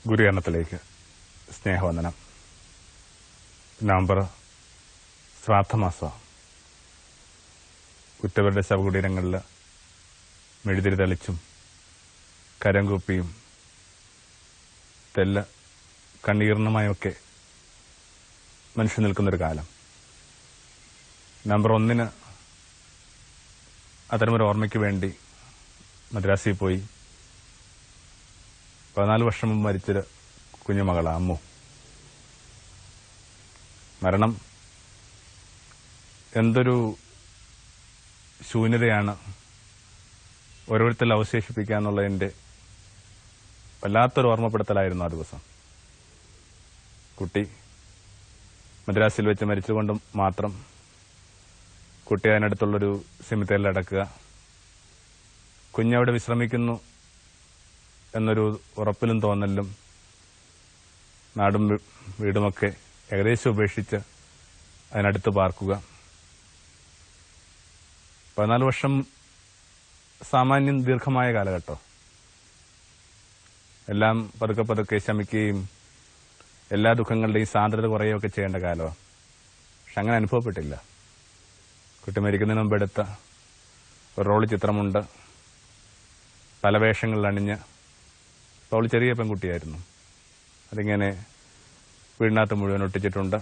ഗുരുകരണത്തിലേക്ക് സ്നേഹവന്ദനം. നവംബർ ശ്രാദ്ധമാസം. ഉറ്റവരുടെ ശവകുടീരങ്ങളിൽ മെഴുതിരി തെളിച്ചും കരംകൂപ്പിയും തെല്ല കണ്ണീർണമായൊക്കെ മനുഷ്യൻ നിൽക്കുന്നൊരു കാലം. നവംബർ 1 അത്തരമൊരു ഓർമ്മയ്ക്ക് വേണ്ടി മദ്രാസിൽ പോയി 14 വർഷം മുമ്പ് മരിച്ചൊരു കുഞ്ഞുമകളാ അമ്മു. മരണം എന്തൊരു ശൂന്യതയാണ് ഓരോരുത്തരിൽ അവശേഷിപ്പിക്കുക എന്നുള്ളതിന്റെ വല്ലാത്തൊരു ഓർമ്മപ്പെടുത്തലായിരുന്നു ആ ദിവസം. കുട്ടി മദ്രാസിൽ വെച്ച് മരിച്ചുകൊണ്ട് മാത്രം കുട്ടി അതിനടുത്തുള്ളൊരു സെമിത്തേരിൽ അടക്കുക, കുഞ്ഞവിടെ വിശ്രമിക്കുന്നു എന്നൊരു ഉറപ്പിലും തോന്നലും നാടും വീടുമൊക്കെ ഏകദേശം ഉപേക്ഷിച്ച് അതിനടുത്ത് പാർക്കുക. 14 വർഷം സാമാന്യം ദീർഘമായ കാലഘട്ടം. എല്ലാം പതുക്കെ പതുക്കെ ശമിക്കുകയും എല്ലാ ദുഃഖങ്ങളുടെയും സാന്ദ്രത കുറയുകയൊക്കെ ചെയ്യേണ്ട കാലമാണ്. പക്ഷെ അങ്ങനെ അനുഭവപ്പെട്ടില്ല. കുട്ടി മരിക്കുന്നതിന് മുമ്പ് എടുത്ത ഒരു റോള് ചിത്രമുണ്ട്. പല വേഷങ്ങളിൽ അണിഞ്ഞ്. അവൾ ചെറിയ പെൺകുട്ടിയായിരുന്നു. അതിങ്ങനെ വീടിനകത്ത് മുഴുവൻ ഒട്ടിച്ചിട്ടുണ്ട്.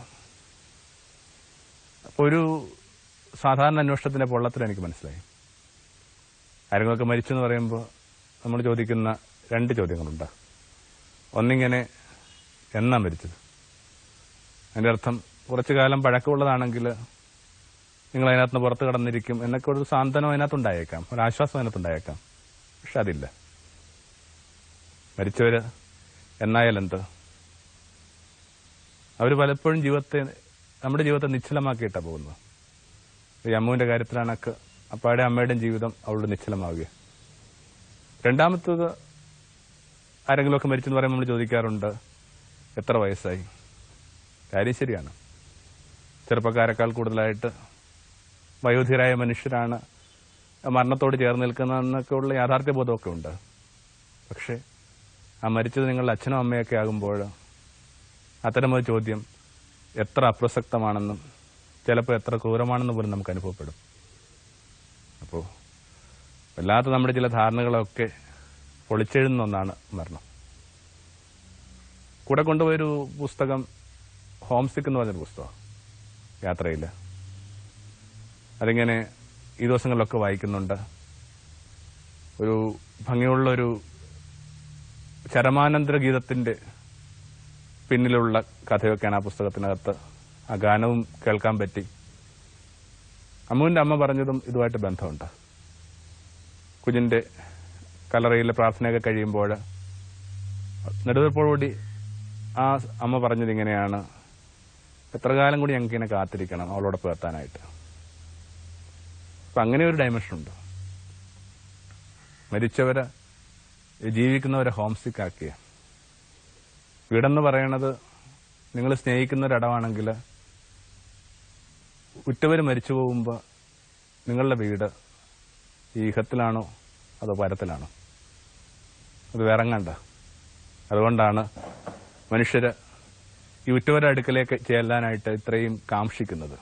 അപ്പോൾ ഒരു സാധാരണ അന്വേഷണത്തിന്റെ പൊള്ളത്തിൽ എനിക്ക് മനസ്സിലായി. ആരെങ്കിലുമൊക്കെ മരിച്ചു എന്ന് പറയുമ്പോൾ നമ്മൾ ചോദിക്കുന്ന 2 ചോദ്യങ്ങളുണ്ട്. ഒന്നിങ്ങനെ എന്നാ മരിച്ചത്? അതിന്റെ അർത്ഥം കുറച്ചു കാലം പഴക്കമുള്ളതാണെങ്കിൽ നിങ്ങൾ അതിനകത്ത് പുറത്ത് കടന്നിരിക്കും എന്നൊക്കെ ഒരു സാന്ത്വനം അതിനകത്തുണ്ടായേക്കാം, ഒരു ആശ്വാസം അതിനകത്തുണ്ടായേക്കാം. പക്ഷെ അതില്ല. മരിച്ചവര് എന്നായാലെന്ത്? അവർ പലപ്പോഴും നമ്മുടെ ജീവിതത്തെ നിശ്ചലമാക്കിയിട്ടാണ് പോകുന്നത്. ഈ അമ്മുവിന്റെ കാര്യത്തിലാണൊക്കെ അപ്പാടെ അമ്മയുടെയും ജീവിതം അവളുടെ നിശ്ചലമാവുക. രണ്ടാമത്തത്, ആരെങ്കിലുമൊക്കെ മരിച്ചെന്ന് പറയുമ്പോൾ നമ്മൾ ചോദിക്കാറുണ്ട് എത്ര വയസ്സായി? കാര്യം ശരിയാണ്. ചെറുപ്പക്കാരെക്കാൾ കൂടുതലായിട്ട് വയോധികരായ മനുഷ്യരാണ് മരണത്തോട് ചേർന്ന് നിൽക്കുന്നതെന്നൊക്കെ ഉള്ള യാഥാർത്ഥ്യബോധമൊക്കെ ഉണ്ട്. പക്ഷെ ആ മരിച്ചത് നിങ്ങളുടെ അച്ഛനും അമ്മയൊക്കെ ആകുമ്പോൾ അത്തരമൊരു ചോദ്യം എത്ര അപ്രസക്തമാണെന്നും ചിലപ്പോൾ എത്ര ക്രൂരമാണെന്നും പോലും നമുക്ക് അനുഭവപ്പെടും. അപ്പോൾ വല്ലാത്ത നമ്മുടെ ചില ധാരണകളൊക്കെ പൊളിച്ചെഴുതുന്ന ഒന്നാണ് മരണം. കൂടെ കൊണ്ടുപോയൊരു പുസ്തകം ഹോം സിക്ക് എന്ന് പറഞ്ഞൊരു പുസ്തകം, യാത്രയിൽ. അതിങ്ങനെ ഈ ദിവസങ്ങളിലൊക്കെ വായിക്കുന്നുണ്ട്. ഒരു ഭംഗിയുള്ളൊരു ചരമാനന്തര ഗീതത്തിന്റെ പിന്നിലുള്ള കഥയൊക്കെയാണ് ആ പുസ്തകത്തിനകത്ത്. ആ ഗാനവും കേൾക്കാൻ പറ്റി. അമ്മുവിന്റെ അമ്മ പറഞ്ഞതും ഇതുമായിട്ട് ബന്ധമുണ്ട്. കുഞ്ഞിന്റെ കല്ലറയിലെ പ്രാർത്ഥനയൊക്കെ കഴിയുമ്പോൾ നെടുവീർപ്പോടുകൂടി ആ അമ്മ പറഞ്ഞത് ഇങ്ങനെയാണ്: എത്ര കാലം കൂടി ഞങ്ങൾക്ക് ഇങ്ങനെ കാത്തിരിക്കണം അവളോടൊപ്പം എത്താനായിട്ട്. അപ്പൊ അങ്ങനെ ഒരു ഡയമെൻഷൻ ഉണ്ട്. മരിച്ചവരെ ജീവിക്കുന്നവരെ ഹോംസിക്ക് ആക്കിയ വീടെന്ന് പറയണത് നിങ്ങൾ സ്നേഹിക്കുന്ന ഒരിടമാണെങ്കിൽ ഉറ്റവർ മരിച്ചു പോകുമ്പോൾ നിങ്ങളുടെ വീട് ഈഹത്തിലാണോ അതോ പരത്തിലാണോ? അത് വിറങ്ങണ്ട. അതുകൊണ്ടാണ് മനുഷ്യര് ഈ ഉറ്റവരുടെ അടുക്കലേക്ക് ചെല്ലാനായിട്ട് ഇത്രയും കാംക്ഷിക്കുന്നത്.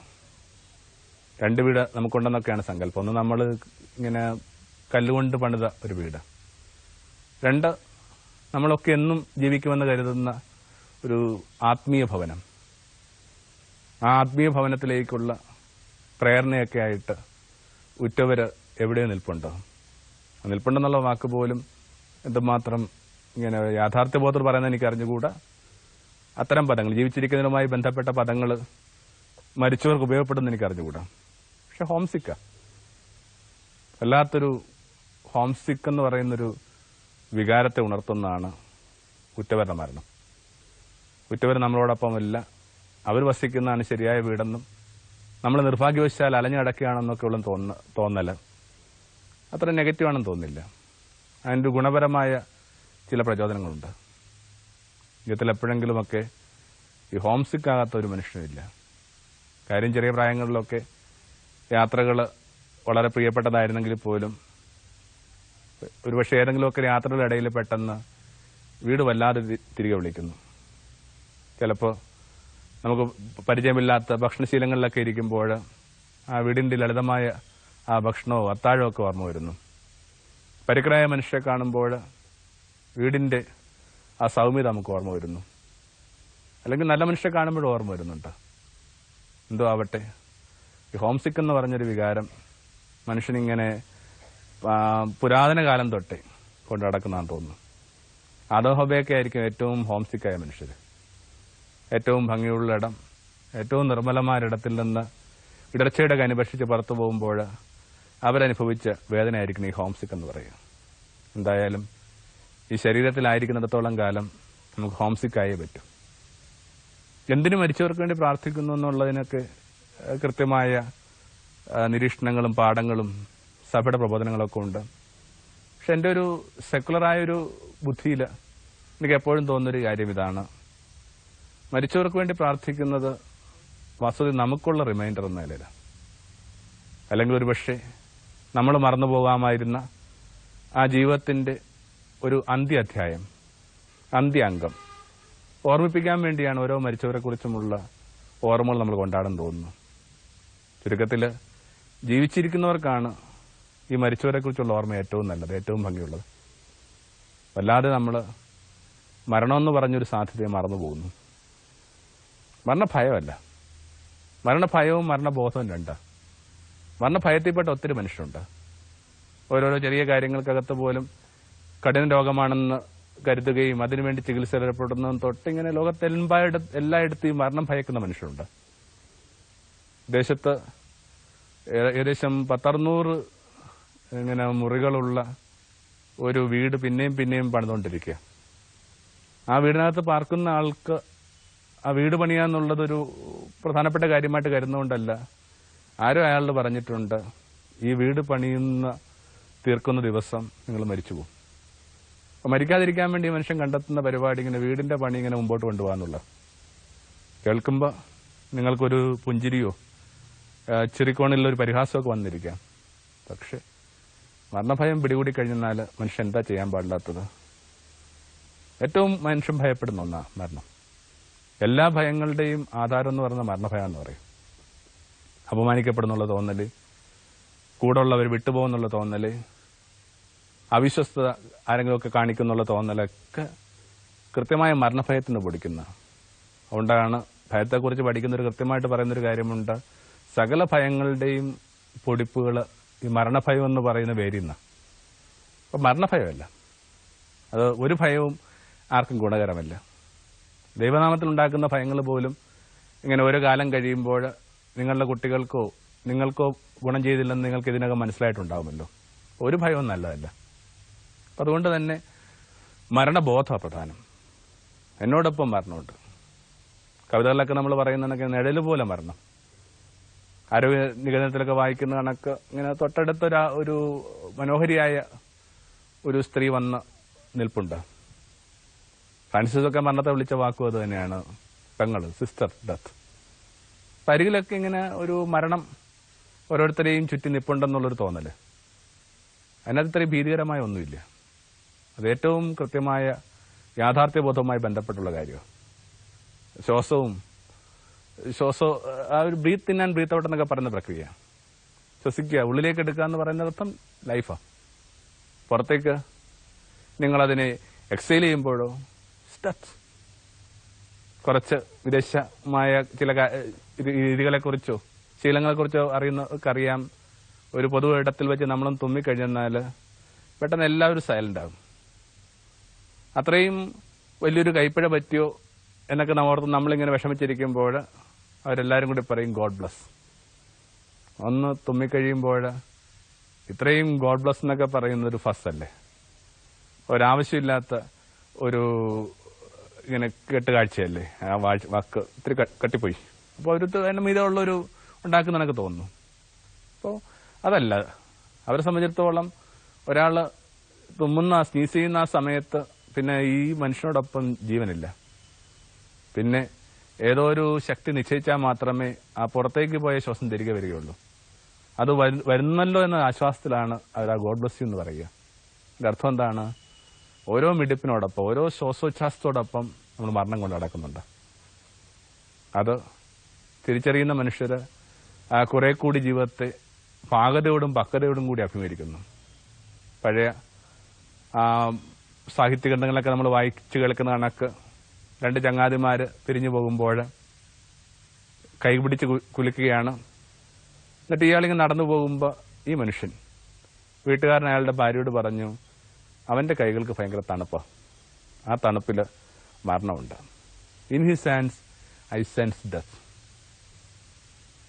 2 വീട് നമുക്കുണ്ടെന്നൊക്കെയാണ് സങ്കല്പം. ഒന്ന്, നമ്മൾ ഇങ്ങനെ കല്ലുകൊണ്ട് പണിത ഒരു വീട്. 2, നമ്മളൊക്കെ എന്നും ജീവിക്കുമെന്ന് കരുതുന്ന ഒരു ആത്മീയ ഭവനം. ആ ആത്മീയ ഭവനത്തിലേക്കുള്ള പ്രേരണയൊക്കെ ആയിട്ട് ഉറ്റവര് എവിടെയോ നിൽപ്പുണ്ടോ? നിൽപ്പുണ്ടെന്നുള്ള വാക്ക് പോലും എന്തുമാത്രം ഇങ്ങനെ യാഥാർത്ഥ്യബോധത്തിൽ പറയുന്നത് എനിക്ക് അറിഞ്ഞുകൂടാ. അത്തരം പദങ്ങൾ, ജീവിച്ചിരിക്കുന്നതിനുമായി ബന്ധപ്പെട്ട പദങ്ങൾ മരിച്ചവർക്ക് ഉപയോഗപ്പെടുന്ന എനിക്ക് അറിഞ്ഞുകൂടാ. പക്ഷെ ഹോംസിക്ക, വല്ലാത്തൊരു ഹോംസിക്ക് എന്ന് പറയുന്നൊരു വികാരത്തെ ഉണർത്തുന്നതാണ് ഉറ്റവരുടെ മരണം. ഉറ്റവർ നമ്മളോടൊപ്പമല്ല, അവർ വസിക്കുന്നതാണ് ശരിയായ വീടെന്നും നമ്മൾ നിർഭാഗ്യവശാൽ അലഞ്ഞടക്കുകയാണെന്നൊക്കെ ഉള്ള തോന്നല് അത്ര നെഗറ്റീവാണെന്ന് തോന്നുന്നില്ല. അതിൻ്റെ ഗുണപരമായ ചില പ്രചോദനങ്ങളുണ്ട്. ജീവിതത്തിൽ എപ്പോഴെങ്കിലുമൊക്കെ ഈ ഹോംസിക്ക് ആകാത്ത ഒരു മനുഷ്യനില്ല. കാര്യം ചെറിയ പ്രായങ്ങളിലൊക്കെ യാത്രകൾ വളരെ പ്രിയപ്പെട്ടതായിരുന്നെങ്കിൽ പോലും ഒരുപക്ഷെ ഏതെങ്കിലുമൊക്കെ യാത്രകളുടെ ഇടയിൽ പെട്ടെന്ന് വീട് വല്ലാതെ തിരികെ വിളിക്കുന്നു. ചിലപ്പോൾ നമുക്ക് പരിചയമില്ലാത്ത ഭക്ഷണശീലങ്ങളിലൊക്കെ ഇരിക്കുമ്പോൾ ആ വീടിൻ്റെ ലളിതമായ ആ ഭക്ഷണവും അത്താഴവും ഒക്കെ ഓർമ്മ വരുന്നു. പരിക്കരായ മനുഷ്യരെ കാണുമ്പോൾ വീടിൻ്റെ ആ സൗമ്യത നമുക്ക് ഓർമ്മ വരുന്നു. അല്ലെങ്കിൽ നല്ല മനുഷ്യരെ കാണുമ്പോഴും ഓർമ്മ വരുന്നുണ്ട്. എന്തോ ആവട്ടെ, ഈ ഹോം സിക്ക് എന്ന് പറഞ്ഞൊരു വികാരം മനുഷ്യനിങ്ങനെ പുരാതന കാലം തൊട്ടേ കൊണ്ട് നടക്കുന്നതാണെന്ന് തോന്നുന്നു. ആദം ഹവ്വയൊക്കെ ആയിരിക്കും ഏറ്റവും ഹോം സിക്കായ മനുഷ്യർ. ഏറ്റവും ഭംഗിയുള്ള ഇടം, ഏറ്റവും നിർമ്മലമായ ഇടത്തിൽ നിന്ന് ഇടർച്ചയുടെ കനുഭക്ഷിച്ച് പുറത്തു പോകുമ്പോൾ അവരനുഭവിച്ച വേദനയായിരിക്കണം ഈ ഹോം സിക്ക് എന്ന് പറയുക. എന്തായാലും ഈ ശരീരത്തിലായിരിക്കുന്നിടത്തോളം കാലം നമുക്ക് ഹോം സിക്കായേ പറ്റും. എന്തിനു മരിച്ചവർക്ക് വേണ്ടി പ്രാർത്ഥിക്കുന്നു എന്നുള്ളതിനൊക്കെ കൃത്യമായ നിരീക്ഷണങ്ങളും പാഠങ്ങളും സഭയുടെ പ്രബോധനങ്ങളൊക്കെ ഉണ്ട്. പക്ഷെ എൻ്റെ ഒരു സെക്കുലറായൊരു ബുദ്ധിയിൽ എനിക്ക് എപ്പോഴും തോന്നുന്നൊരു കാര്യം ഇതാണ്: മരിച്ചവർക്ക് വേണ്ടി പ്രാർത്ഥിക്കുന്നത് വാസ്തവത്തിൽ നമുക്കുള്ള റിമൈൻഡർ എന്ന നിലയിലാണ്. അല്ലെങ്കിൽ ഒരു പക്ഷേ നമ്മൾ മറന്നു പോകാമായിരുന്ന ആ ജീവിതത്തിൻ്റെ ഒരു അന്ത്യാധ്യായം, അന്ത്യാംഗം ഓർമ്മിപ്പിക്കാൻ വേണ്ടിയാണ് ഓരോ മരിച്ചവരെക്കുറിച്ചുമുള്ള ഓർമ്മകൾ നമ്മൾ കൊണ്ടാടാൻ തോന്നുന്നു. ചുരുക്കത്തിൽ ജീവിച്ചിരിക്കുന്നവർക്കാണ് ഈ മരിച്ചവരെക്കുറിച്ചുള്ള ഓർമ്മ ഏറ്റവും നല്ലത്, ഏറ്റവും ഭംഗിയുള്ളത്. വല്ലാതെ നമ്മൾ മരണമെന്ന് പറഞ്ഞൊരു സാധ്യതയെ മറന്നു പോകുന്നു. മരണഭയമല്ല, മരണഭയവും മരണബോധവും രണ്ടാണ്. മരണഭയത്തിൽപ്പെട്ട ഒത്തിരി മനുഷ്യരുണ്ട്. ഓരോരോ ചെറിയ കാര്യങ്ങൾക്കകത്ത് പോലും കഠിന രോഗമാണെന്ന് കരുതുകയും അതിനുവേണ്ടി ചികിത്സ ഏർപ്പെടുന്നതും തൊട്ടിങ്ങനെ എല്ലായിടത്തും ഈ മരണം ഭയക്കുന്ന മനുഷ്യരുണ്ട്. ദേശത്ത് ഏകദേശം 10-600 ഇങ്ങനെ മുറികളുള്ള ഒരു വീട് പിന്നെയും പിന്നെയും പണിതുകൊണ്ടിരിക്കുക. ആ വീടിനകത്ത് പാർക്കുന്ന ആൾക്ക് ആ വീട് പണിയാന്നുള്ളതൊരു പ്രധാനപ്പെട്ട കാര്യമായിട്ട് കരുതുന്നതുകൊണ്ടല്ല. ആരോ അയാളോട് പറഞ്ഞിട്ടുണ്ട്, ഈ വീട് തീർക്കുന്ന ദിവസം നിങ്ങൾ മരിച്ചു പോകും. അപ്പം മരിക്കാതിരിക്കാൻ വേണ്ടി മനുഷ്യൻ കണ്ടെത്തുന്ന പരിപാടി ഇങ്ങനെ വീടിന്റെ പണി ഇങ്ങനെ മുമ്പോട്ട് കൊണ്ടുപോകാന്നുള്ള. കേൾക്കുമ്പോൾ നിങ്ങൾക്കൊരു പുഞ്ചിരിയോ ചിരിക്കോണിലൊരു പരിഹാസമൊക്കെ വന്നിരിക്കാം. പക്ഷെ മരണഭയം പിടികൂടി കഴിഞ്ഞാൽ മനുഷ്യൻ എന്താ ചെയ്യാൻ പാടില്ലാത്തത്? ഏറ്റവും മനുഷ്യൻ ഭയപ്പെടുന്ന ഒന്നാണ് മരണം. എല്ലാ ഭയങ്ങളുടെയും ആധാരം എന്ന് പറയുന്ന മരണഭയം എന്ന് പറയും. അപമാനിക്കപ്പെടുന്നുള്ള തോന്നല്, കൂടെ ഉള്ളവർ വിട്ടുപോകുന്നുള്ള തോന്നല്, അവിശ്വസ്തത ആരെങ്കിലുമൊക്കെ കാണിക്കുന്നുള്ള തോന്നലൊക്കെ കൃത്യമായ മരണഭയത്തിന് പൊടിക്കുന്ന. അതുകൊണ്ടാണ് ഭയത്തെക്കുറിച്ച് പഠിക്കുന്നൊരു കൃത്യമായിട്ട് പറയുന്നൊരു കാര്യമുണ്ട്: സകല ഭയങ്ങളുടെയും പൊടിപ്പുകൾ ഈ മരണഭയം എന്ന് പറയുന്ന പേരിന്ന. അപ്പം മരണഭയമല്ല, അത് ഒരു ഭയവും ആർക്കും ഗുണകരമല്ല. ദൈവനാമത്തിൽ ഉണ്ടാക്കുന്ന ഭയങ്ങൾ പോലും ഇങ്ങനെ ഓരോ കാലം കഴിയുമ്പോൾ നിങ്ങളുടെ കുട്ടികൾക്കോ നിങ്ങൾക്കോ ഗുണം ചെയ്തില്ലെന്ന് നിങ്ങൾക്ക് ഇതിനകം മനസ്സിലായിട്ടുണ്ടാകുമല്ലോ. ഒരു ഭയവും നല്ലതല്ല. അപ്പം അതുകൊണ്ട് തന്നെ മരണബോധമാണ് പ്രധാനം. എന്നോടൊപ്പം മരണമുണ്ട്. കവിതകളിലൊക്കെ നമ്മൾ പറയുന്നതൊക്കെ നിഴല് പോലെ മരണം. ആരോഗ്യ നിഗമനത്തിലൊക്കെ വായിക്കുന്ന കണക്ക് ഇങ്ങനെ തൊട്ടടുത്തൊരു മനോഹരിയായ ഒരു സ്ത്രീ വന്ന് നിൽപ്പുണ്ട്. ഫ്രാൻസിസൊക്കെ മരണത്തെ വിളിച്ച വാക്കും അത് തന്നെയാണ്, പെങ്ങള്, സിസ്റ്റർ ഡെത്ത്. പരികിലൊക്കെ ഇങ്ങനെ ഒരു മരണം ഓരോരുത്തരെയും ചുറ്റി നിൽപ്പുണ്ടെന്നുള്ളൊരു തോന്നല്. അതിനകത്ത് ഇത്രയും ഭീതികരമായ ഒന്നുമില്ല. അത് ഏറ്റവും കൃത്യമായ യാഥാർത്ഥ്യബോധവുമായി ബന്ധപ്പെട്ടുള്ള കാര്യമാണ്. ശ്വാസവും ആ ഒരു breath in and breath out എന്നൊക്കെ പറയുന്ന പ്രക്രിയ. ശ്വസിക്കുക, ഉള്ളിലേക്ക് എടുക്കുക എന്ന് പറയുന്നതർത്ഥം ലൈഫാണ്. പുറത്തേക്ക് നിങ്ങളതിനെ എക്സൈൽ ചെയ്യുമ്പോഴോ കുറച്ച് വിദേശമായ ചില രീതികളെക്കുറിച്ചോ ശീലങ്ങളെക്കുറിച്ചോ അറിയാം. ഒരു പൊതു ഇടത്തിൽ വെച്ച് നമ്മളും തുമ്മിക്കഴിഞ്ഞാൽ പെട്ടെന്ന് എല്ലാവരും സൈലന്റ് ആകും. അത്രയും വലിയൊരു കൈപ്പിഴ പറ്റിയോ എന്നൊക്കെ നമ്മളിങ്ങനെ വിഷമിച്ചിരിക്കുമ്പോൾ അവരെല്ലാവരും കൂടി പറയും ഗോഡ് ബ്ലസ്. ഒന്ന് തുമ്മിക്കഴിയുമ്പോൾ ഇത്രയും ഗോഡ് ബ്ലസ് എന്നൊക്കെ പറയുന്നൊരു ഫസ്സല്ലേ, ഒരാവശ്യമില്ലാത്ത ഒരു ഇങ്ങനെ കെട്ടുകാഴ്ചയല്ലേ. ആ വാക്ക് ഇത്തിരി കട്ടിപ്പോയി. അപ്പോൾ അതിൻ്റെ മീതമുള്ളൊരു ഉണ്ടാക്കുന്ന എനിക്ക് തോന്നുന്നു. അപ്പോൾ അതല്ല, അവരെ സംബന്ധിച്ചിടത്തോളം ഒരാൾ തുമ്മുന്ന സ്നീസ് ചെയ്യുന്ന ആ സമയത്ത് പിന്നെ ഈ മനുഷ്യനോടൊപ്പം ജീവനില്ല. പിന്നെ ഏതോ ഒരു ശക്തി നിശ്ചയിച്ചാൽ മാത്രമേ ആ പുറത്തേക്ക് പോയ ശ്വാസം തിരികെ വരികയുള്ളൂ. അത് വരുന്നല്ലോ എന്ന ആശ്വാസത്തിലാണ് അവർ ആ ഗോഡ് ബ്ലസ് യു എന്ന് പറയുക. അതിന്റെ അർത്ഥം എന്താണ്? ഓരോ മിടിപ്പിനോടൊപ്പം, ഓരോ ശ്വാസോച്ഛ്വാസത്തോടൊപ്പം നമ്മൾ മരണം കൊണ്ട് നടക്കുന്നുണ്ട്. അത് തിരിച്ചറിയുന്ന മനുഷ്യർ കുറെ കൂടി ജീവിതത്തെ പാകതയോടും പക്വതയോടും കൂടി അഭിമുഖീകരിക്കുന്നു. പഴയ സാഹിത്യ ഗ്രന്ഥങ്ങളൊക്കെ നമ്മൾ വായിച്ചു കേൾക്കുന്ന കണക്ക് 2 ചങ്ങാതിമാര് പിരിഞ്ഞു പോകുമ്പോൾ കൈപിടിച്ച് കുലുക്കുകയാണ്. എന്നിട്ട് ഇയാളിങ്ങനെ നടന്നു പോകുമ്പോൾ ഈ മനുഷ്യൻ, വീട്ടുകാരൻ അയാളുടെ ഭാര്യയോട് പറഞ്ഞു, അവന്റെ കൈകൾക്ക് ഭയങ്കര തണുപ്പാണ്, ആ തണുപ്പിൽ മരണമുണ്ട്. In his hands I sense death.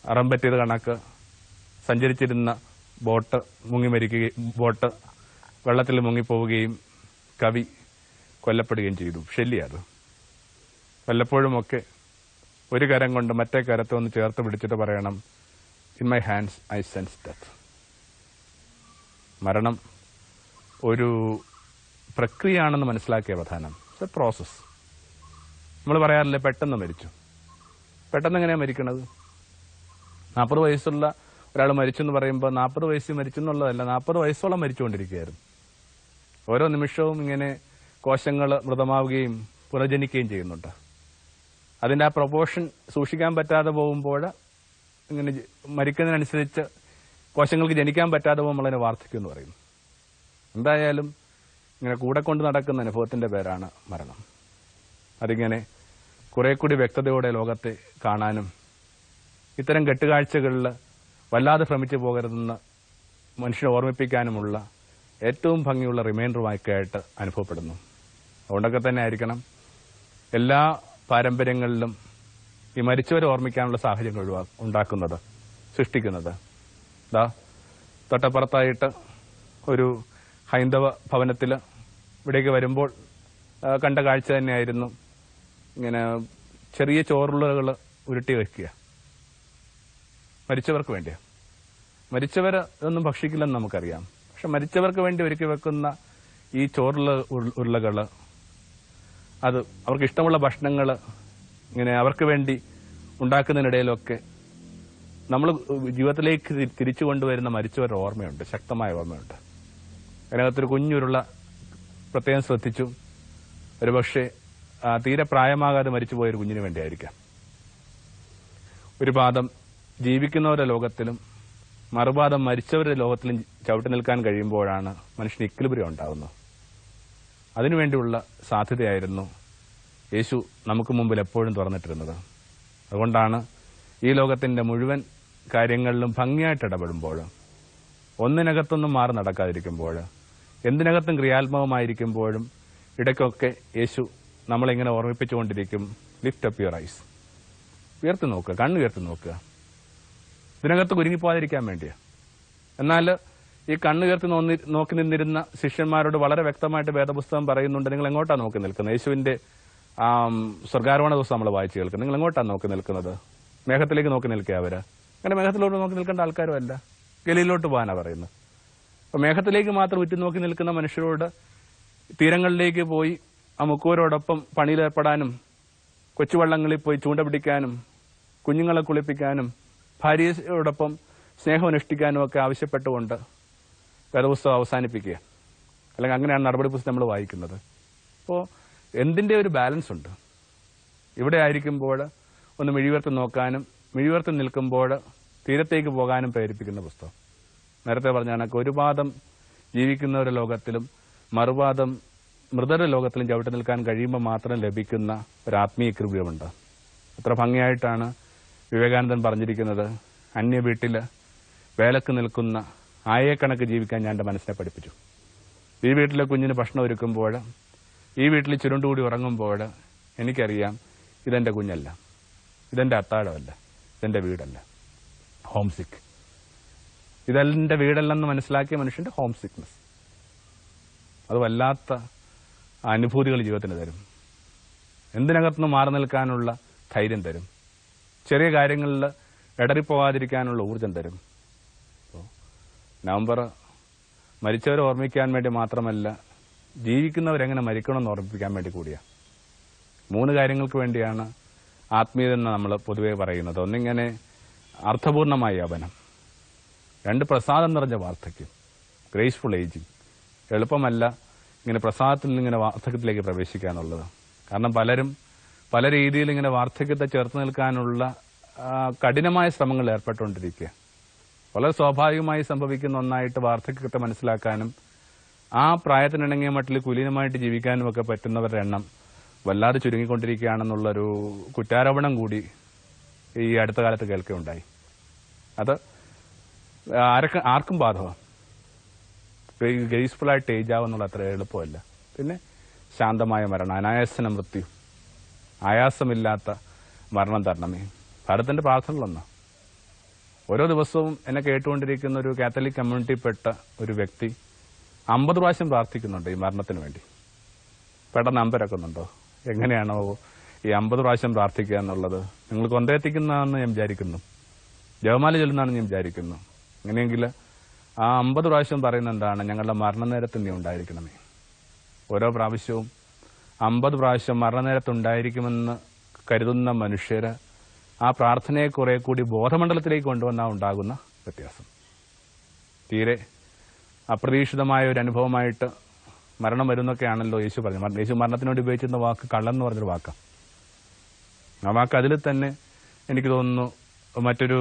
അറം പറ്റിയത് കണക്ക് സഞ്ചരിച്ചിരുന്ന ബോട്ട് ബോട്ട് വെള്ളത്തിൽ മുങ്ങിപ്പോവുകയും കവി കൊല്ലപ്പെടുകയും ചെയ്തു. ശല്യത് വല്ലപ്പോഴുമൊക്കെ ഒരു കരം കൊണ്ട് മറ്റേ കരത്തെ ഒന്ന് ചേർത്ത് പിടിച്ചിട്ട് പറയണം, in my hands I sense death. മരണം ഒരു പ്രക്രിയയാണെന്ന് മനസ്സിലാക്കിയ പ്രധാനം. It's A process. നമ്മൾ പറയാറില്ലേ പെട്ടെന്ന് മരിച്ചു. പെട്ടെന്ന് എങ്ങനെയാണ് മരിക്കണത്? 40 വയസ്സുള്ള ഒരാൾ മരിച്ചു എന്ന് പറയുമ്പോൾ 40 വയസ്സിൽ മരിച്ചു എന്നുള്ളതല്ല, 40 വയസ്സോളം മരിച്ചുകൊണ്ടിരിക്കുകയായിരുന്നു. ഓരോ നിമിഷവും ഇങ്ങനെ കോശങ്ങൾ മൃതമാവുകയും പുനർജനിക്കുകയും ചെയ്യുന്നുണ്ട്. അതിൻ്റെ ആ പ്രൊപ്പോർഷൻ സൂക്ഷിക്കാൻ പറ്റാതെ പോകുമ്പോൾ ഇങ്ങനെ മരിക്കുന്നതിനനുസരിച്ച് കോശങ്ങൾക്ക് ജനിക്കാൻ പറ്റാതെ പോകുമ്പോൾ അതിനെ വാർദ്ധക്യം എന്ന് പറയുന്നു. എന്തായാലും ഇങ്ങനെ കൂടെ കൊണ്ട് നടക്കുന്ന അനുഭവത്തിന്റെ പേരാണ് മരണം. അതിങ്ങനെ കുറെ കൂടി വ്യക്തതയോടെ ലോകത്തെ കാണാനും ഇത്തരം കെട്ടുകാഴ്ചകളിൽ വല്ലാതെ ഭ്രമിച്ചു പോകരുതെന്ന് മനുഷ്യനെ ഓർമ്മിപ്പിക്കാനുമുള്ള ഏറ്റവും ഭംഗിയുള്ള റിമൈൻഡറുമായിട്ട് അനുഭവപ്പെടുന്നു. അതുകൊണ്ടൊക്കെ തന്നെ ആയിരിക്കണം എല്ലാ പാരമ്പര്യങ്ങളിലും ഈ മരിച്ചവരെ ഓർമ്മിക്കാനുള്ള സാഹചര്യങ്ങൾ ഉണ്ടാക്കുന്നത്, സൃഷ്ടിക്കുന്നത്. തൊട്ടപ്പുറത്തായിട്ട് ഒരു ഹൈന്ദവ ഭവനത്തിൽ ഇവിടേക്ക് വരുമ്പോൾ കണ്ട കാഴ്ച തന്നെയായിരുന്നു. ഇങ്ങനെ ചെറിയ ചോറുള്ളകൾ ഉരുട്ടി വയ്ക്കുക. മരിച്ചവർക്ക് വേണ്ടിയാ. മരിച്ചവർ ഇതൊന്നും ഭക്ഷിക്കില്ലെന്ന് നമുക്കറിയാം. പക്ഷെ മരിച്ചവർക്ക് വേണ്ടി ഒരുക്കി വെക്കുന്ന ഈ ഉരുളകൾ, അത് അവർക്ക് ഇഷ്ടമുള്ള ഭക്ഷണങ്ങൾ ഇങ്ങനെ അവർക്ക് വേണ്ടി ഉണ്ടാക്കുന്നതിനിടയിലൊക്കെ നമ്മൾ ജീവിതത്തിലേക്ക് തിരിച്ചു കൊണ്ടുവരുന്ന മരിച്ചവരുടെ ഓർമ്മയുണ്ട്, ശക്തമായ ഓർമ്മയുണ്ട്. അതിനകത്തൊരു കുഞ്ഞുരുള്ള പ്രത്യേകം ശ്രദ്ധിച്ചു. ഒരുപക്ഷെ തീരെ പ്രായമാകാതെ മരിച്ചുപോയൊരു കുഞ്ഞിന് വേണ്ടിയായിരിക്കാം. ഒരു പാദം ജീവിക്കുന്നവരുടെ ലോകത്തിലും മറുപാദം മരിച്ചവരുടെ ലോകത്തിലും ചവിട്ടി നിൽക്കാൻ കഴിയുമ്പോഴാണ് മനുഷ്യന് ഇക്വിലിബ്രിയം ഉണ്ടാകുന്നത്. അതിനുവേണ്ടിയുള്ള സാധ്യതയായിരുന്നു യേശു നമുക്ക് മുമ്പിൽ എപ്പോഴും തുറന്നിട്ടിരുന്നത്. അതുകൊണ്ടാണ് ഈ ലോകത്തിന്റെ മുഴുവൻ കാര്യങ്ങളിലും ഭംഗിയായിട്ട് ഇടപെടുമ്പോൾ, ഒന്നിനകത്തൊന്നും മാറി നടക്കാതിരിക്കുമ്പോൾ, എന്തിനകത്തും ക്രിയാത്മകമായിരിക്കുമ്പോഴും ഇടയ്ക്കൊക്കെ യേശു നമ്മളിങ്ങനെ ഓർമ്മിപ്പിച്ചുകൊണ്ടിരിക്കും, ലിഫ്റ്റ് അപ്പ് യുവർ ഐസ്, ഉയർത്തി നോക്കുക, കണ്ണുയർത്തി നോക്കുക. ഇതിനകത്ത് കുരുങ്ങിപ്പോകാതിരിക്കാൻ വേണ്ടിയാണ്. എന്നാൽ ഈ കണ്ണുയർത്തി നോക്കി നിന്നിരുന്ന ശിഷ്യന്മാരോട് വളരെ വ്യക്തമായിട്ട് വേദപുസ്തകം പറയുന്നുണ്ട്, നിങ്ങൾ എങ്ങോട്ടാണ് നോക്കി നിൽക്കുന്നത്? യേശുവിന്റെ സ്വർഗാരോഹണ ദിവസം നമ്മൾ വായിച്ചു കേൾക്കുന്നത്. നിങ്ങൾ എങ്ങോട്ടാണ് നോക്കി നിൽക്കുന്നത്? മേഘത്തിലേക്ക് നോക്കി നിൽക്കുക. അവര് അങ്ങനെ മേഘത്തിലോട്ട് നോക്കി നിൽക്കേണ്ട ആൾക്കാരും അല്ല, ഗലീലിലോട്ട് പോകാനാണ് പറയുന്നത്. അപ്പൊ മേഘത്തിലേക്ക് മാത്രം ഉറ്റു നോക്കി നിൽക്കുന്ന മനുഷ്യരോട് തീരങ്ങളിലേക്ക് പോയി ആ മുക്കുവരോടൊപ്പം പണിയിലേർപ്പെടാനും കൊച്ചുവള്ളങ്ങളിൽ പോയി ചൂണ്ട പിടിക്കാനും കുഞ്ഞുങ്ങളെ കുളിപ്പിക്കാനും ഭാര്യയോടൊപ്പം സ്നേഹം അനുഷ്ഠിക്കാനും ഒക്കെ ആവശ്യപ്പെട്ടുകൊണ്ട് വേദപുസ്തകം അവസാനിപ്പിക്കുക. അല്ലെങ്കിൽ അങ്ങനെയാണ് നടപടി പുസ്തകം നമ്മൾ വായിക്കുന്നത്. അപ്പോൾ എന്തിൻ്റെ ഒരു ബാലൻസ് ഉണ്ട്. ഇവിടെ ആയിരിക്കുമ്പോൾ ഒന്ന് മിഴിവർത്തി നോക്കാനും മിഴിവർത്തി നിൽക്കുമ്പോൾ തീരത്തേക്ക് പോകാനും പ്രേരിപ്പിക്കുന്ന പുസ്തകം. നേരത്തെ പറഞ്ഞ കണക്ക് ഒരു പാദം ജീവിക്കുന്നവരുടെ ലോകത്തിലും മറുപാദം മൃതരുടെ ലോകത്തിലും ചവിട്ടി നിൽക്കാൻ കഴിയുമ്പോൾ മാത്രം ലഭിക്കുന്ന ഒരു ആത്മീയ കൃപയുമുണ്ട്. അത്ര ഭംഗിയായിട്ടാണ് വിവേകാനന്ദൻ പറഞ്ഞിരിക്കുന്നത്, അന്യ വീട്ടിൽ വേലക്ക് നിൽക്കുന്ന ആയക്കണക്ക് ജീവിക്കാൻ ഞാൻ എൻ്റെ മനസ്സിനെ പഠിപ്പിച്ചു. ഈ വീട്ടിലെ കുഞ്ഞിന് ഭക്ഷണം ഒരുക്കുമ്പോൾ, ഈ വീട്ടിൽ ചുരുണ്ടുകൂടി ഉറങ്ങുമ്പോൾ എനിക്കറിയാം ഇതെൻ്റെ കുഞ്ഞല്ല, ഇതെൻ്റെ അത്താഴമല്ല, ഇതെൻ്റെ വീടല്ല. ഹോം സിക്ക്, ഇതെൻ്റെ വീടല്ലെന്ന് മനസ്സിലാക്കിയ മനുഷ്യൻ്റെ ഹോം സിക്നെസ്, അത് വല്ലാത്ത അനുഭൂതികൾ ജീവിതത്തിന് തരും. എന്തിനകത്തുനിന്ന് മാറി നിൽക്കാനുള്ള ധൈര്യം തരും. ചെറിയ കാര്യങ്ങളിൽ ഇടറിപ്പോകാതിരിക്കാനുള്ള ഊർജം തരും. നവംബർ മരിച്ചവരെ ഓർമ്മിക്കാൻ വേണ്ടി മാത്രമല്ല, ജീവിക്കുന്നവരെങ്ങനെ മരിക്കണമെന്ന് ഓർമ്മിപ്പിക്കാൻ വേണ്ടി കൂടിയാണ്. 3 കാര്യങ്ങൾക്ക് വേണ്ടിയാണ് ആത്മീയത എന്ന് നമ്മൾ പൊതുവെ പറയുന്നത്. ഒന്നിങ്ങനെ അർത്ഥപൂർണമായ യൗവനം, 2 പ്രസാദം നിറഞ്ഞ വാർദ്ധക്യം, ഗ്രേസ്ഫുൾ ഏജിങ്. എളുപ്പമല്ല ഇങ്ങനെ പ്രസാദത്തിൽ നിന്ന് ഇങ്ങനെ വാർദ്ധക്യത്തിലേക്ക് പ്രവേശിക്കുക എന്നുള്ളത്. കാരണം പലരും പല രീതിയിൽ ഇങ്ങനെ വാർദ്ധക്യത്തെ ചേർത്ത് നിൽക്കാനുള്ള കഠിനമായ ശ്രമങ്ങളിൽ ഏർപ്പെട്ടുകൊണ്ടിരിക്കുക. വളരെ സ്വാഭാവികമായി സംഭവിക്കുന്ന ഒന്നായിട്ട് വാർദ്ധക്യത്തെ മനസ്സിലാക്കാനും ആ പ്രായത്തിനിണങ്ങിയ മട്ടിൽ കുലീനമായിട്ട് ജീവിക്കാനും ഒക്കെ പറ്റുന്നവരുടെ എണ്ണം വല്ലാതെ ചുരുങ്ങിക്കൊണ്ടിരിക്കുകയാണെന്നുള്ളൊരു കുറ്റാരോപണം കൂടി ഈ അടുത്ത കാലത്ത് കേൾക്കുകയുണ്ടായി. അത് ആർക്കും ബാധകമാണ്. ഗ്രേസ്ഫുള്ളായിട്ട് ഏജ് ആവുന്നുള്ള അത്ര എളുപ്പമല്ല. പിന്നെ ശാന്തമായ മരണം, അനായാസന മൃത്യു, ആയാസമില്ലാത്ത മരണം തരണമേ. ഭാരതത്തിന്റെ പ്രാർത്ഥനകളൊന്ന്. ഓരോ ദിവസവും എന്നെ കേട്ടുകൊണ്ടിരിക്കുന്ന ഒരു കാത്തലിക് കമ്മ്യൂണിറ്റിയിൽപ്പെട്ട ഒരു വ്യക്തി 50 പ്രാവശ്യം പ്രാർത്ഥിക്കുന്നുണ്ട് ഈ മരണത്തിന് വേണ്ടി. പെട്ടെന്ന് നമ്പരക്കുന്നുണ്ടോ? എങ്ങനെയാണോ ഈ 50 പ്രാവശ്യം പ്രാർത്ഥിക്കുക എന്നുള്ളത്? നിങ്ങൾ കൊണ്ടെത്തിക്കുന്നതാണെന്ന് ഞാൻ വിചാരിക്കുന്നു, ജപമാല ചൊല്ലുന്നതാണെന്ന് ഞാൻ വിചാരിക്കുന്നു. അങ്ങനെയെങ്കിൽ ആ 50 പ്രാവശ്യം പറയുന്ന എന്താണ്? ഞങ്ങളുടെ മരണനേരത്ത് നീ ഉണ്ടായിരിക്കണമേ. ഓരോ പ്രാവശ്യവും 50 പ്രാവശ്യം മരണനേരത്തുണ്ടായിരിക്കുമെന്ന് കരുതുന്ന മനുഷ്യര് ആ പ്രാർത്ഥനയെ കുറെ കൂടി ബോധമണ്ഡലത്തിലേക്ക് കൊണ്ടുവന്നാൽ ഉണ്ടാകുന്ന വ്യത്യാസം. തീരെ അപ്രതീക്ഷിതമായ ഒരു അനുഭവമായിട്ട് മരണം വരുന്നൊക്കെയാണല്ലോ യേശു പറഞ്ഞത്. യേശു മരണത്തിനോട് ഉപയോഗിച്ചിരുന്ന വാക്ക് കള്ളെന്ന് പറഞ്ഞൊരു വാക്കാണ്. ആ വാക്ക് അതിൽ തന്നെ എനിക്ക് തോന്നുന്നു മറ്റൊരു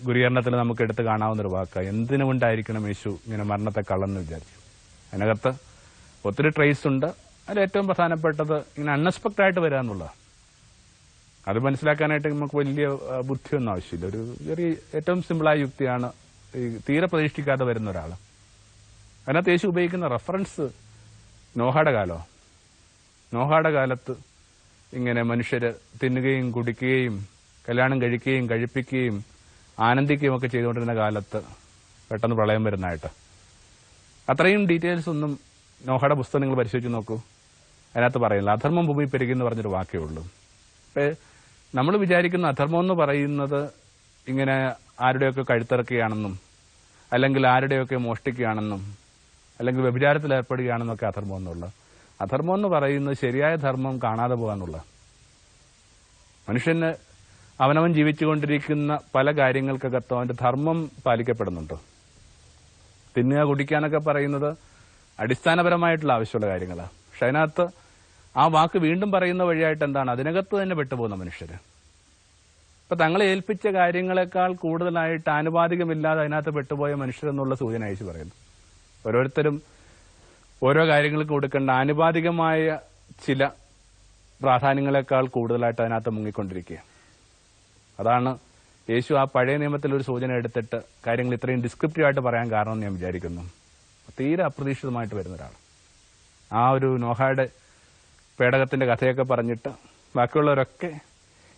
ഗുരുകരണത്തിൽ നമുക്ക് എടുത്ത് കാണാവുന്നൊരു വാക്കാണ്. എന്തിനുകൊണ്ടായിരിക്കണം യേശു ഇങ്ങനെ മരണത്തെ കള്ളെന്ന് വിചാരിച്ചു? അതിനകത്ത് ഒത്തിരി ട്രേസ് ഉണ്ട്. അതിൽ ഏറ്റവും പ്രധാനപ്പെട്ടത് ഇങ്ങനെ അൺഎക്സ്പെക്റ്റഡ് ആയിട്ട് വരിക എന്നുള്ളതാണ്. അത് മനസ്സിലാക്കാനായിട്ട് നമുക്ക് വലിയ ബുദ്ധിയൊന്നും ആവശ്യമില്ല. ഒരു ചെറിയ ഏറ്റവും സിമ്പിളായ യുക്തിയാണ് ഈ തീരെ പ്രതീക്ഷിക്കാതെ വരുന്ന ഒരാൾ. അതിനകത്ത് യേശു ഉപയോഗിക്കുന്ന റെഫറൻസ് നോഹയുടെ കാലമാണ്. നോഹയുടെ കാലത്ത് ഇങ്ങനെ മനുഷ്യര് തിന്നുകയും കുടിക്കുകയും കല്യാണം കഴിക്കുകയും കഴിപ്പിക്കുകയും ആനന്ദിക്കുകയും ഒക്കെ ചെയ്തുകൊണ്ടിരുന്ന കാലത്ത് പെട്ടെന്ന് പ്രളയം വരുന്നതായിട്ട്. അത്രയും ഡീറ്റെയിൽസ് ഒന്നും നോഹയുടെ പുസ്തകം നിങ്ങൾ പരിശോധിച്ച് നോക്കൂ, അതിനകത്ത് പറയുന്നില്ല. അധർമ്മം ഭൂമി പെരുകിയെന്ന് പറഞ്ഞൊരു വാക്കേ ഉള്ളൂ. നമ്മൾ വിചാരിക്കുന്ന അധർമ്മം എന്ന് പറയുന്നത് ഇങ്ങനെ ആരുടെയൊക്കെ കഴുത്തിറക്കുകയാണെന്നും അല്ലെങ്കിൽ ആരുടെയൊക്കെ മോഷ്ടിക്കുകയാണെന്നും അല്ലെങ്കിൽ വ്യഭിചാരത്തിൽ ഏർപ്പെടുകയാണെന്നൊക്കെ അധർമ്മം എന്നുള്ള. അധർമ്മം എന്ന് പറയുന്നത് ശരിയായ ധർമ്മം കാണാതെ പോകാനുള്ള. മനുഷ്യന് അവനവൻ ജീവിച്ചുകൊണ്ടിരിക്കുന്ന പല കാര്യങ്ങൾക്കകത്ത് അവന്റെ ധർമ്മം പാലിക്കപ്പെടുന്നുണ്ട്. തിന്നുക കുടിക്കാനൊക്കെ പറയുന്നത് അടിസ്ഥാനപരമായിട്ടുള്ള ആവശ്യമുള്ള കാര്യങ്ങളാണ്. പക്ഷെ അതിനകത്ത് ആ വാക്ക് വീണ്ടും പറയുന്ന വഴിയായിട്ട് എന്താണ്? അതിനകത്ത് തന്നെ പെട്ടുപോകുന്ന മനുഷ്യര്. ഇപ്പൊ തങ്ങളെ ഏൽപ്പിച്ച കാര്യങ്ങളെക്കാൾ കൂടുതലായിട്ട് ആനുപാതികമില്ലാതെ അതിനകത്ത് പെട്ടുപോയ മനുഷ്യരെന്നുള്ള സൂചന അയച്ചു പറയുന്നു. ഓരോരുത്തരും ഓരോ കാര്യങ്ങൾക്ക് കൊടുക്കേണ്ട ആനുപാതികമായ ചില പ്രാധാന്യങ്ങളെക്കാൾ കൂടുതലായിട്ട് അതിനകത്ത് മുങ്ങിക്കൊണ്ടിരിക്കുക. അതാണ് യേശു ആ പഴയ നിയമത്തിൽ ഒരു സൂചന എടുത്തിട്ട് കാര്യങ്ങൾ ഇത്രയും ഡിസ്ക്രിപ്റ്റീവായിട്ട് പറയാൻ കാരണം ഞാൻ വിചാരിക്കുന്നു. തീരെ അപ്രതീക്ഷിതമായിട്ട് വരുന്ന ഒരാൾ. ആ ഒരു നോഹയുടെ പേടകത്തിന്റെ കഥയൊക്കെ പറഞ്ഞിട്ട് ബാക്കിയുള്ളവരൊക്കെ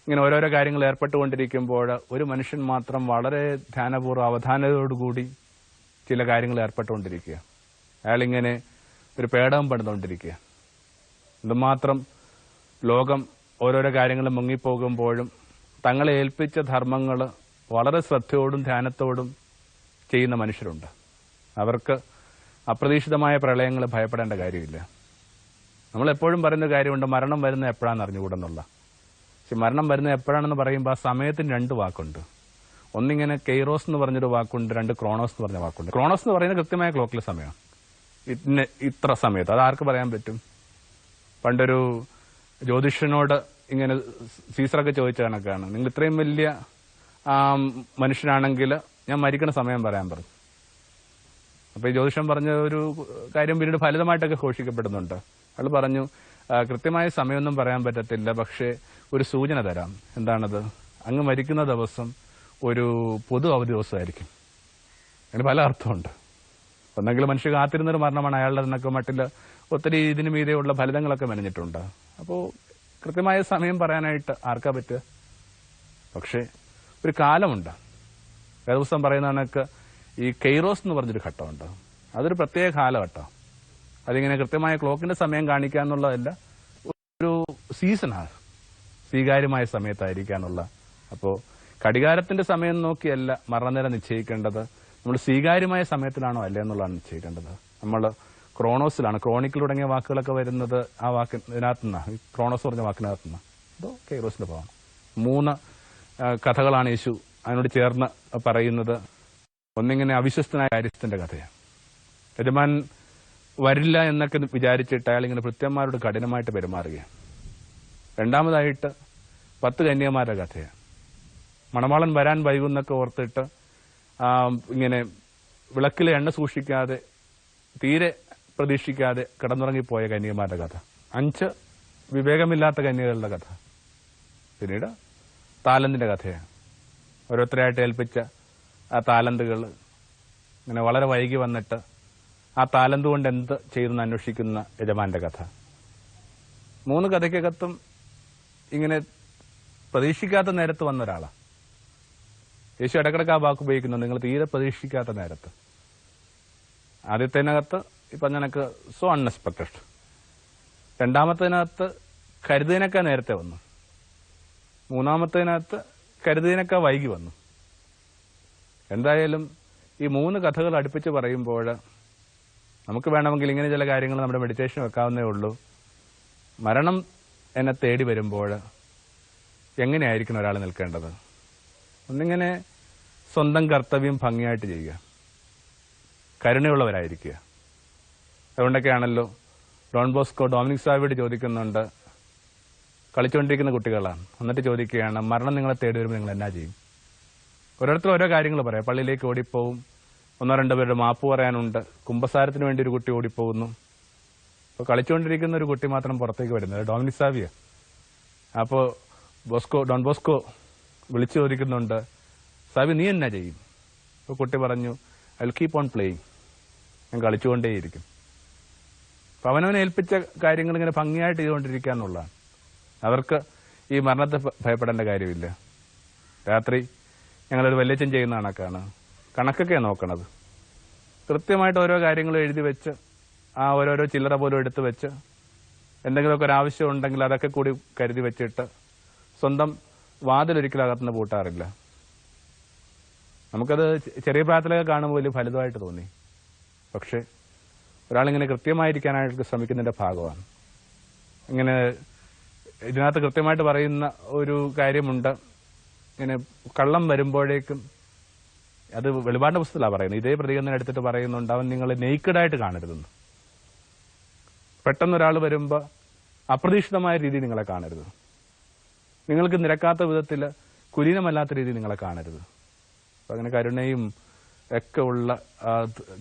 ഇങ്ങനെ ഓരോരോ കാര്യങ്ങൾ ഏർപ്പെട്ടുകൊണ്ടിരിക്കുമ്പോൾ ഒരു മനുഷ്യൻ മാത്രം വളരെ ധ്യാനപൂർവ്വം അവധാനതയോടുകൂടി ചില കാര്യങ്ങൾ ഏർപ്പെട്ടുകൊണ്ടിരിക്കുക. അയാളിങ്ങനെ ഒരു പേടകം പണിതുകൊണ്ടിരിക്കുക. എന്തുമാത്രം ലോകം ഓരോരോ കാര്യങ്ങൾ മുങ്ങിപ്പോകുമ്പോഴും തങ്ങളെ ഏൽപ്പിച്ച ധർമ്മങ്ങൾ വളരെ ശ്രദ്ധയോടും ധ്യാനത്തോടും ചെയ്യുന്ന മനുഷ്യരുണ്ട്. അവർക്ക് അപ്രതീക്ഷിതമായ പ്രളയങ്ങൾ ഭയപ്പെടേണ്ട കാര്യമില്ല. നമ്മളെപ്പോഴും പറയുന്ന കാര്യമുണ്ട്, മരണം വരുന്നത് എപ്പോഴാണെന്ന് അറിഞ്ഞുകൂടെന്നുള്ള. പക്ഷെ മരണം വരുന്നത് എപ്പോഴാണെന്ന് പറയുമ്പോൾ ആ സമയത്തിന് 2 വാക്കുണ്ട്. ഒന്നിങ്ങനെ കെയ്റോസ് എന്ന് പറഞ്ഞൊരു വാക്കുണ്ട്, 2 ക്രോണോസ് എന്ന് പറഞ്ഞ വാക്കുണ്ട്. ക്രോണോസ് എന്ന് പറയുന്നത് കൃത്യമായ ക്ലോക്കിലെ സമയമാണ്. ഇത്ര സമയത്ത് അതാർക്ക് പറയാൻ പറ്റും? പണ്ടൊരു ജ്യോതിഷനോട് ഇങ്ങനെ സീസറൊക്കെ ചോദിച്ച കണക്കാണ്, നിങ്ങൾ ഇത്രയും വലിയ മനുഷ്യനാണെങ്കിൽ ഞാൻ മരിക്കണ സമയം പറയാൻ പറഞ്ഞു. അപ്പൊ ഈ ജ്യോതിഷം പറഞ്ഞ ഒരു കാര്യം പിന്നീട് ഫലിതമായിട്ടൊക്കെ ഘോഷിക്കപ്പെടുന്നുണ്ട്. അയാൾ പറഞ്ഞു, കൃത്യമായ സമയമൊന്നും പറയാൻ പറ്റത്തില്ല, പക്ഷേ ഒരു സൂചന തരാം. എന്താണത്? അങ്ങ് മരിക്കുന്ന ദിവസം ഒരു പൊതു അവധി ദിവസമായിരിക്കും. അതിന് പല അർത്ഥമുണ്ട്. ഒന്നെങ്കിൽ മനുഷ്യ കാത്തിരുന്നൊരു മരണമാണ്, അയാളുടെ നിന്നൊക്കെ മട്ടിൽ ഒത്തിരി ഇതിനു മീതെയുള്ള ഫലിതങ്ങളൊക്കെ മെനഞ്ഞിട്ടുണ്ട്. അപ്പോൾ കൃത്യമായ സമയം പറയാനായിട്ട് ആർക്കാ പറ്റുക? പക്ഷേ ഒരു കാലമുണ്ട്. ദിവസം പറയുന്ന കണക്ക് ഈ കെയ്റോസ് എന്ന് പറഞ്ഞൊരു ഘട്ടമുണ്ട്. അതൊരു പ്രത്യേക കാലഘട്ടം. അതിങ്ങനെ കൃത്യമായ ക്ലോക്കിന്റെ സമയം കാണിക്കുക എന്നുള്ളതല്ല, ഒരു സീസണാണ്, സ്വീകാര്യമായ സമയത്തായിരിക്കാനുള്ള. അപ്പോൾ ഘടികാരത്തിന്റെ സമയം നോക്കിയല്ല മരണനിര നിശ്ചയിക്കേണ്ടത്, നമ്മൾ സ്വീകാര്യമായ സമയത്തിലാണോ അല്ലേ എന്നുള്ളതാണ് നിശ്ചയിക്കേണ്ടത്. നമ്മൾ ക്രോണോസിലാണ്. ക്രോണിക്കിൽ തുടങ്ങിയ വാക്കുകളൊക്കെ വരുന്നത് ആ വാക്കിനകത്തുനിന്നാണ്, ക്രോണോസ് പറഞ്ഞ വാക്കിനകത്തുനിന്ന്. അതോ കെയ്റോസിന്റെ പോകണം. 3 കഥകളാണ് യേശു അതിനോട് ചേർന്ന് പറയുന്നത്. ഒന്നിങ്ങനെ അവിശ്വസ്തനായ കാര്യസ്ഥന്റെ കഥയാണ്. യജമാൻ വരില്ല എന്നൊക്കെ വിചാരിച്ചിട്ട് അയാൾ ഇങ്ങനെ ഭൃത്യന്മാരോട് കഠിനമായിട്ട് പെരുമാറുകയാണ്. രണ്ടാമതായിട്ട് 10 കന്യകമാരുടെ കഥയാണ്. മണവാളൻ വരാൻ വൈകുന്നൊക്കെ ഓർത്തിട്ട് ഇങ്ങനെ വിളക്കിലെ എണ്ണ സൂക്ഷിക്കാതെ തീരെ പ്രതീക്ഷിക്കാതെ കിടന്നുറങ്ങിപ്പോയ കന്യകമാരുടെ കഥ. 5 വിവേകമില്ലാത്ത കന്യകളുടെ കഥ. പിന്നീട് താലന്തിന്റെ കഥയാണ്. ഓരോരുത്തരായിട്ട് ഏൽപ്പിച്ച ആ താലന്തുകൾ ഇങ്ങനെ വളരെ വൈകി വന്നിട്ട് ആ താലന്ത് കൊണ്ട് എന്ത് ചെയ്തെന്ന് അന്വേഷിക്കുന്ന യജമാന്റെ കഥ. 3 കഥയ്ക്കകത്തും ഇങ്ങനെ പ്രതീക്ഷിക്കാത്ത നേരത്ത് വന്ന ഒരാളാണ്. യേശു ഇടക്കിടക്ക് ആ വാക്ക് ഉപയോഗിക്കുന്നു, നിങ്ങൾ തീരെ പ്രതീക്ഷിക്കാത്ത നേരത്ത്. ആദ്യത്തേനകത്ത് ഇപ്പൊ നിനക്ക് സോ അൺഎക്സ്പെക്ടഡ്. രണ്ടാമത്തേനകത്ത് കരുതിനൊക്കെ നേരത്തെ വന്നു. മൂന്നാമത്തേനകത്ത് കരുതിനൊക്കെ വൈകി വന്നു. എന്തായാലും ഈ 3 കഥകൾ അടുപ്പിച്ച് പറയുമ്പോൾ നമുക്ക് വേണമെങ്കിൽ ഇങ്ങനെ ചില കാര്യങ്ങൾ നമ്മുടെ മെഡിറ്റേഷൻ വെക്കാവുന്നേ ഉള്ളൂ. മരണം എന്നെ തേടി വരുമ്പോൾ എങ്ങനെയായിരിക്കണം ഒരാൾ നിൽക്കേണ്ടത്? ഒന്നിങ്ങനെ സ്വന്തം കർത്തവ്യം ഭംഗിയായിട്ട് ചെയ്യുക, കരുണയുള്ളവരായിരിക്കുക. അതുകൊണ്ടൊക്കെയാണല്ലോ ഡോൺ ബോസ്കോ ഡൊമിനിക് സാവിയോട് ചോദിക്കുന്നുണ്ട്, കളിച്ചുകൊണ്ടിരിക്കുന്ന കുട്ടികളാണ്, എന്നിട്ട് ചോദിക്കുകയാണ്, മരണം നിങ്ങളെ തേടി വരുമ്പോൾ നിങ്ങൾ എന്നാ ചെയ്യും? ഓരോരുത്തരും ഓരോ കാര്യങ്ങൾ പറയാം. പള്ളിയിലേക്ക് ഓടിപ്പോവും, 1-2 പേരുടെ മാപ്പ് പറയാനുണ്ട്, കുമ്പസാരത്തിന് വേണ്ടി ഒരു കുട്ടി ഓടിപ്പോകുന്നു. അപ്പോൾ കളിച്ചുകൊണ്ടിരിക്കുന്ന ഒരു കുട്ടി മാത്രം പുറത്തേക്ക് വരുന്നത് ഡൊമിനിക് സാവിയ. അപ്പോൾ ഡോൺ ബോസ്കോ വിളിച്ചു ചോദിക്കുന്നുണ്ട്, സാവി നീ എന്നാ ചെയ്യും? അപ്പോൾ കുട്ടി പറഞ്ഞു, I will keep on playing, ഞാൻ കളിച്ചുകൊണ്ടേയിരിക്കും. അപ്പം അവനവനെ ഏൽപ്പിച്ച കാര്യങ്ങൾ ഇങ്ങനെ ഭംഗിയായിട്ട് ചെയ്തുകൊണ്ടിരിക്കുക എന്നുള്ളതാണ്. അവർക്ക് ഈ മരണത്തെ ഭയപ്പെടേണ്ട കാര്യമില്ല. രാത്രി ഞങ്ങളൊരു വല്യച്ഛൻ ചെയ്യുന്ന കണക്കൊക്കെയാണ് നോക്കണത്. കൃത്യമായിട്ട് ഓരോ കാര്യങ്ങളും എഴുതി വെച്ച് ആ ഓരോരോ ചില്ലറ പോലും എടുത്തു വെച്ച് എന്തെങ്കിലുമൊക്കെ ഒരു ആവശ്യം ഉണ്ടെങ്കിൽ അതൊക്കെ കൂടി കരുതി വെച്ചിട്ട് സ്വന്തം വാതിലൊരിക്കലും അകത്തുനിന്ന് പൂട്ടാറില്ല. നമുക്കത് ചെറിയ പ്രായത്തിലൊക്കെ കാണുമ്പോൾ വലിയ ഫലിതമായിട്ട് തോന്നി. പക്ഷെ ഒരാളിങ്ങനെ കൃത്യമായിരിക്കാനായിട്ട് ശ്രമിക്കുന്നതിന്റെ ഭാഗമാണ്. ഇങ്ങനെ ഇതിനകത്ത് കൃത്യമായിട്ട് പറയുന്ന ഒരു കാര്യമുണ്ട്, ഇങ്ങനെ കള്ളം വരുമ്പോഴേക്കും, അത് വെളിപാടിന്റെ പുസ്തകത്തിലാണ് പറയുന്നത്, ഇതേ പ്രതികരണം എടുത്തിട്ട് പറയുന്നുണ്ട്, അവൻ നിങ്ങളെ നെയ്ക്കഡായിട്ട് കാണരുതെന്ന്. പെട്ടെന്നൊരാൾ വരുമ്പോൾ അപ്രതീക്ഷിതമായ രീതിയിൽ നിങ്ങളെ കാണരുത്. നിങ്ങൾക്ക് നിരക്കാത്ത വിധത്തിൽ കുലീനമല്ലാത്ത രീതിയിൽ നിങ്ങളെ കാണരുത്. അപ്പം അങ്ങനെ കരുണയും ഒക്കെ ഉള്ള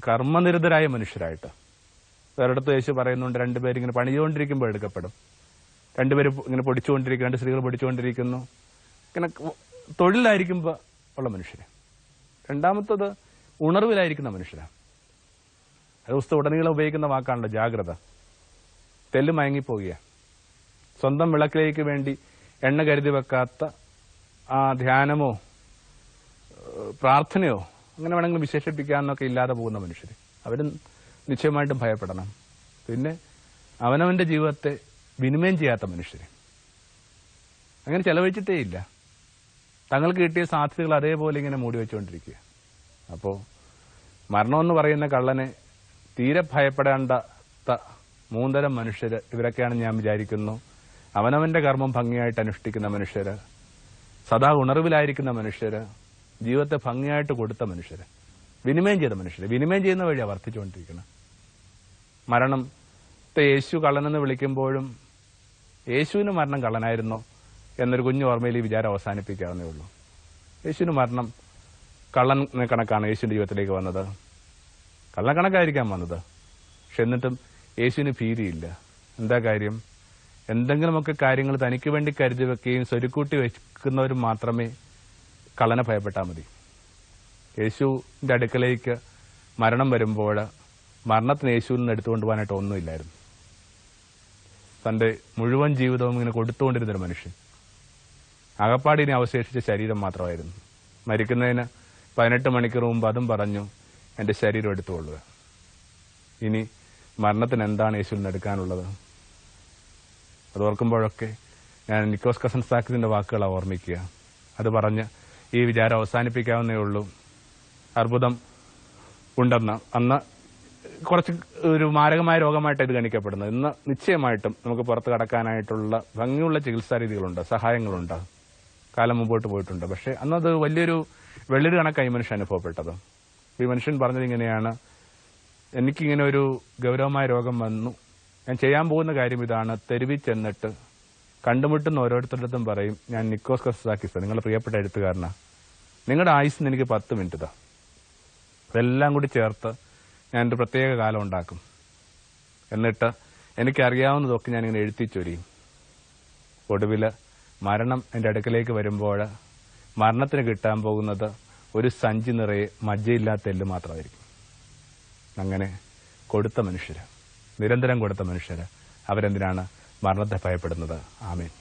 കർമ്മനിരതരായ മനുഷ്യരായിട്ട്. വേറെടുത്ത് യേശു പറയുന്നുണ്ട്, 2 പേര് ഇങ്ങനെ പണിതുകൊണ്ടിരിക്കുമ്പോൾ എടുക്കപ്പെടും. 2 പേര് ഇങ്ങനെ പൊടിച്ചുകൊണ്ടിരിക്കുന്നു, 2 സ്ത്രീകൾ പൊടിച്ചുകൊണ്ടിരിക്കുന്നു. ഇങ്ങനെ തൊഴിലായിരിക്കുമ്പോൾ ഉള്ള മനുഷ്യര്. രണ്ടാമത്തത് ഉണർവിലായിരിക്കുന്ന മനുഷ്യരാണ്. അത് പുസ്തകം ഉടനീളം ഉപയോഗിക്കുന്ന വാക്കാണല്ലോ ജാഗ്രത. തെല്ല് മയങ്ങിപ്പോവുക, സ്വന്തം വിളക്കിലേക്ക് വേണ്ടി എണ്ണ കരുതി വെക്കാത്ത ആ ധ്യാനമോ പ്രാർത്ഥനയോ അങ്ങനെ വേണമെങ്കിലും വിശേഷിപ്പിക്കാനൊക്കെ ഇല്ലാതെ പോകുന്ന മനുഷ്യർ, അവരും നിശ്ചയമായിട്ടും ഭയപ്പെടണം. പിന്നെ അവനവന്റെ ജീവിതത്തെ വിനിമയം ചെയ്യാത്ത മനുഷ്യർ, അങ്ങനെ ചെലവഴിച്ചിട്ടേ ഇല്ല. തങ്ങൾക്ക് കിട്ടിയ സാധ്യതകൾ അതേപോലെ ഇങ്ങനെ മൂടി വെച്ചുകൊണ്ടിരിക്കുക. അപ്പോൾ മരണമെന്ന് പറയുന്ന കള്ളനെ തീരെ ഭയപ്പെടേണ്ടാത്ത 3 തരം മനുഷ്യർ ഇവരൊക്കെയാണ് ഞാൻ വിചാരിക്കുന്നു. അവനവന്റെ കർമ്മം ഭംഗിയായിട്ട് അനുഷ്ഠിക്കുന്ന മനുഷ്യർ, സദാ ഉണർവിലായിരിക്കുന്ന മനുഷ്യർ, ജീവിതത്തെ ഭംഗിയായിട്ട് കൊടുത്ത മനുഷ്യർ, വിനിമയം ചെയ്ത മനുഷ്യർ. വിനിമയം ചെയ്യുന്ന വഴിയാണ് വർദ്ധിച്ചുകൊണ്ടിരിക്കുന്നത്. മരണത്തെ യേശു കള്ളനെന്ന് വിളിക്കുമ്പോഴും യേശുവിന് മരണം കള്ളനായിരുന്നോ എന്നൊരു കുഞ്ഞു ഓർമ്മയിൽ ഈ വിചാരം അവസാനിപ്പിക്കാവുന്നേ ഉള്ളൂ. യേശുവിന് മരണം കള്ളൻ കണക്കാണ് യേശുവിന്റെ ജീവിതത്തിലേക്ക് വന്നത്. കള്ളക്കണക്കായിരിക്കാൻ വന്നത്. പക്ഷെ എന്നിട്ടും യേശുവിന് ഭീതിയില്ല. എന്താ കാര്യം? എന്തെങ്കിലുമൊക്കെ കാര്യങ്ങൾ തനിക്ക് വേണ്ടി കരുതി വെക്കുകയും സ്വരുക്കൂട്ടി വെക്കുന്നവരും മാത്രമേ കള്ളനെ ഭയപ്പെട്ടാൽ മതി. യേശുവിന്റെ അടുക്കലേക്ക് മരണം വരുമ്പോൾ മരണത്തിന് യേശുവിൽ നിന്ന് എടുത്തുകൊണ്ട് പോകാനായിട്ട് ഒന്നുമില്ലായിരുന്നു. തന്റെ മുഴുവൻ ജീവിതവും ഇങ്ങനെ കൊടുത്തുകൊണ്ടിരുന്നൊരു മനുഷ്യൻ. അകപ്പാടിനെ അവശേഷിച്ച ശരീരം മാത്രമായിരുന്നു. മരിക്കുന്നതിന് 18 മണിക്കൂർ മുമ്പ് അതും പറഞ്ഞു, എന്റെ ശരീരം എടുത്തുകൊള്ളുക. ഇനി മരണത്തിന് എന്താണ് യേശുവിൽ നിന്ന് എടുക്കാനുള്ളത്? അത് ഓർക്കുമ്പോഴൊക്കെ ഞാൻ നിക്കോസ് കസൻസാക്കിന്റെ വാക്കുകളാണ് ഓർമ്മിക്കുക. അത് പറഞ്ഞ് ഈ വിചാരം അവസാനിപ്പിക്കാവുന്നേ ഉള്ളൂ. അർബുദം ഉണ്ടെന്ന് അന്ന് കുറച്ച് ഒരു മാരകമായ രോഗമായിട്ട് ഇത് ഗണിക്കപ്പെടുന്നത്. ഇന്ന് നിശ്ചയമായിട്ടും നമുക്ക് പുറത്ത് കടക്കാനായിട്ടുള്ള ഭംഗിയുള്ള ചികിത്സാ രീതികളുണ്ട്, സഹായങ്ങളുണ്ട്, കാലം മുമ്പോട്ട് പോയിട്ടുണ്ട്. പക്ഷെ അന്നത് വലിയൊരു വെള്ളൊരു കണക്കായി മനുഷ്യൻ അനുഭവപ്പെട്ടത്. ഈ മനുഷ്യൻ പറഞ്ഞത് ഇങ്ങനെയാണ്, എനിക്കിങ്ങനെ ഒരു ഗൗരവമായ രോഗം വന്നു, ഞാൻ ചെയ്യാൻ പോകുന്ന കാര്യം ഇതാണ്, തെരുവിൽ ചെന്നിട്ട് കണ്ടുമുട്ടുന്ന ഓരോരുത്തരുടെ പറയും, ഞാൻ നിക്കോസ് കസ്സാക്കിസ്, നിങ്ങളുടെ പ്രിയപ്പെട്ട എഴുത്തുകാരനാണ്, നിങ്ങളുടെ ആയുസ്സിന് എനിക്ക് 10 മിനിറ്റ് താ, അതെല്ലാം കൂടി ചേർത്ത് ഞാനൊരു പ്രത്യേക കാലം ഉണ്ടാക്കും, എന്നിട്ട് എനിക്കറിയാവുന്നതൊക്കെ ഞാനിങ്ങനെ എഴുത്തിച്ചൊരിയും. ഒടുവിൽ മരണം എൻ്റെ അടുക്കലേക്ക് വരുമ്പോൾ മരണത്തിന് കിട്ടാൻ പോകുന്നത് ഒരു സഞ്ചി നിറയെ മജ്ജയില്ലാത്ത എല്ല് മാത്രമായിരിക്കും. അങ്ങനെ കൊടുത്ത മനുഷ്യർ, നിരന്തരം കൊടുത്ത മനുഷ്യർ, അവരെന്തിനാണ് മരണത്തെ ഭയപ്പെടുന്നത്? ആമേൻ.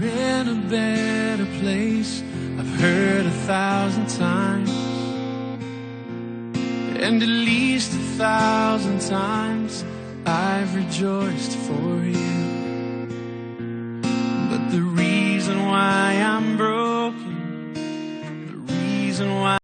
You're in a better place, I've heard 1,000 times, and at least 1,000 times I've rejoiced for you. But the reason why I'm broken, the reason why